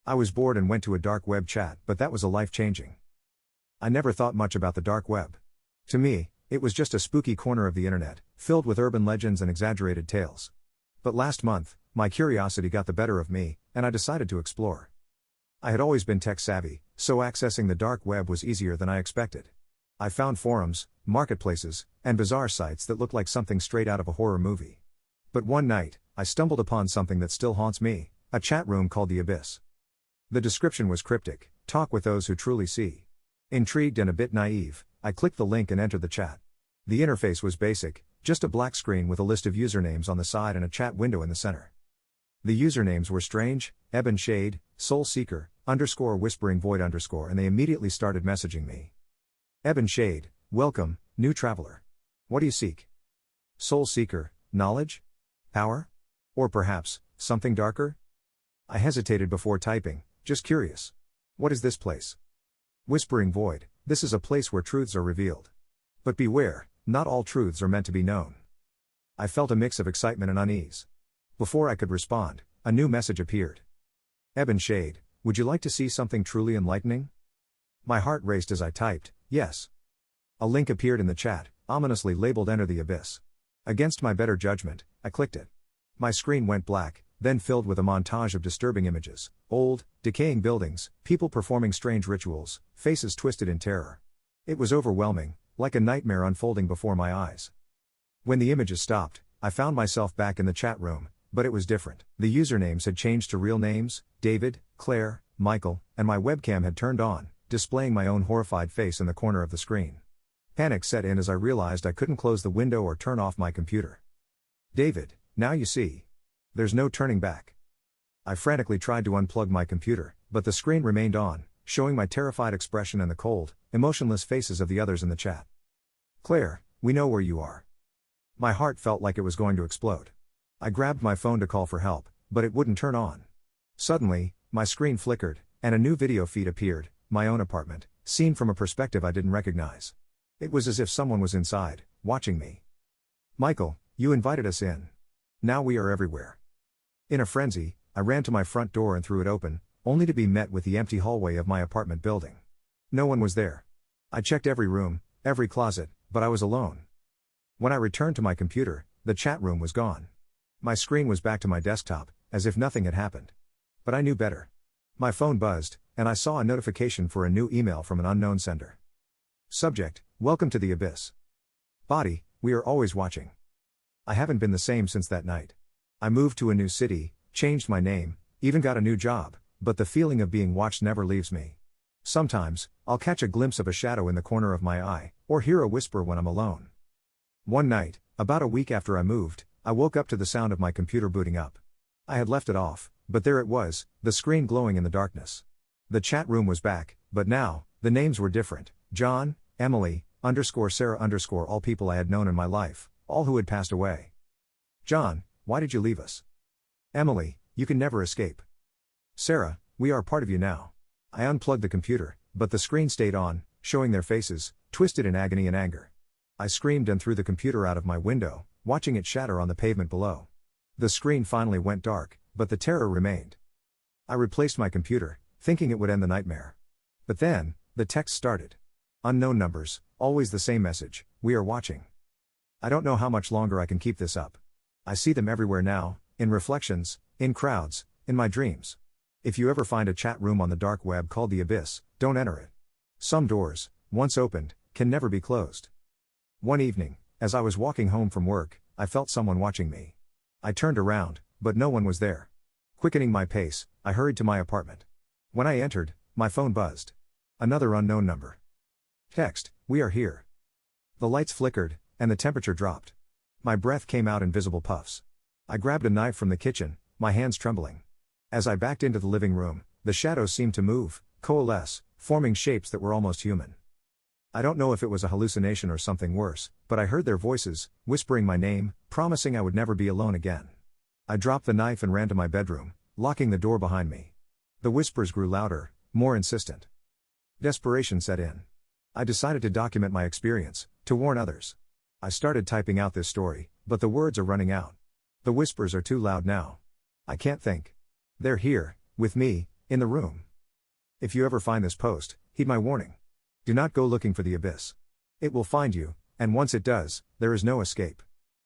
I was bored and went to a dark web chat, but that was a life-changing. I never thought much about the dark web. To me, it was just a spooky corner of the internet, filled with urban legends and exaggerated tales. But last month, my curiosity got the better of me, and I decided to explore. I had always been tech-savvy, so accessing the dark web was easier than I expected. I found forums, marketplaces, and bizarre sites that looked like something straight out of a horror movie. But one night, I stumbled upon something that still haunts me, a chat room called The Abyss. The description was cryptic: talk with those who truly see. Intrigued and a bit naive, I clicked the link and entered the chat. The interface was basic, just a black screen with a list of usernames on the side and a chat window in the center. The usernames were strange: Ebon Shade, Soul Seeker, _Whispering Void _, and they immediately started messaging me. Ebon Shade: welcome, new traveler. What do you seek? Soul Seeker: knowledge? Power? Or perhaps, something darker? I hesitated before typing, just curious. What is this place? Whispering Void: this is a place where truths are revealed. But beware, not all truths are meant to be known. I felt a mix of excitement and unease. Before I could respond, a new message appeared. Ebon Shade: would you like to see something truly enlightening? My heart raced as I typed, yes. A link appeared in the chat, ominously labeled Enter the Abyss. Against my better judgment, I clicked it. My screen went black, then filled with a montage of disturbing images: old, decaying buildings, people performing strange rituals, faces twisted in terror. It was overwhelming, like a nightmare unfolding before my eyes. When the images stopped, I found myself back in the chat room, but it was different. The usernames had changed to real names: David, Claire, Michael, and my webcam had turned on, displaying my own horrified face in the corner of the screen. Panic set in as I realized I couldn't close the window or turn off my computer. David, now you see. There's no turning back. I frantically tried to unplug my computer, but the screen remained on, showing my terrified expression and the cold, emotionless faces of the others in the chat. Claire, we know where you are. My heart felt like it was going to explode. I grabbed my phone to call for help, but it wouldn't turn on. Suddenly, my screen flickered, and a new video feed appeared: my own apartment, seen from a perspective I didn't recognize. It was as if someone was inside, watching me. Michael, you invited us in. Now we are everywhere. In a frenzy, I ran to my front door and threw it open, only to be met with the empty hallway of my apartment building. No one was there. I checked every room, every closet, but I was alone. When I returned to my computer, the chat room was gone. My screen was back to my desktop, as if nothing had happened. But I knew better. My phone buzzed, and I saw a notification for a new email from an unknown sender. Subject: welcome to the Abyss. Body: we are always watching. I haven't been the same since that night. I moved to a new city, changed my name, even got a new job, but the feeling of being watched never leaves me. Sometimes, I'll catch a glimpse of a shadow in the corner of my eye, or hear a whisper when I'm alone. One night, about a week after I moved, I woke up to the sound of my computer booting up. I had left it off, but there it was, the screen glowing in the darkness. The chat room was back, but now, the names were different: John, Emily, _Sarah _ all people I had known in my life, all who had passed away. John: why did you leave us? Emily: you can never escape. Sarah: we are part of you now. I unplugged the computer, but the screen stayed on, showing their faces, twisted in agony and anger. I screamed and threw the computer out of my window, watching it shatter on the pavement below. The screen finally went dark, but the terror remained. I replaced my computer, thinking it would end the nightmare. But then, the text started. Unknown numbers, always the same message: we are watching. I don't know how much longer I can keep this up. I see them everywhere now, in reflections, in crowds, in my dreams. If you ever find a chat room on the dark web called The Abyss, don't enter it. Some doors, once opened, can never be closed. One evening, as I was walking home from work, I felt someone watching me. I turned around, but no one was there. Quickening my pace, I hurried to my apartment. When I entered, my phone buzzed. Another unknown number. Text: we are here. The lights flickered, and the temperature dropped. My breath came out in visible puffs. I grabbed a knife from the kitchen, my hands trembling. As I backed into the living room, the shadows seemed to move, coalesce, forming shapes that were almost human. I don't know if it was a hallucination or something worse, but I heard their voices, whispering my name, promising I would never be alone again. I dropped the knife and ran to my bedroom, locking the door behind me. The whispers grew louder, more insistent. Desperation set in. I decided to document my experience, to warn others. I started typing out this story, but the words are running out. The whispers are too loud now. I can't think. They're here, with me, In the room. If you ever find this post, heed my warning. Do not go looking for the abyss. It will find you, and once it does, there is no escape.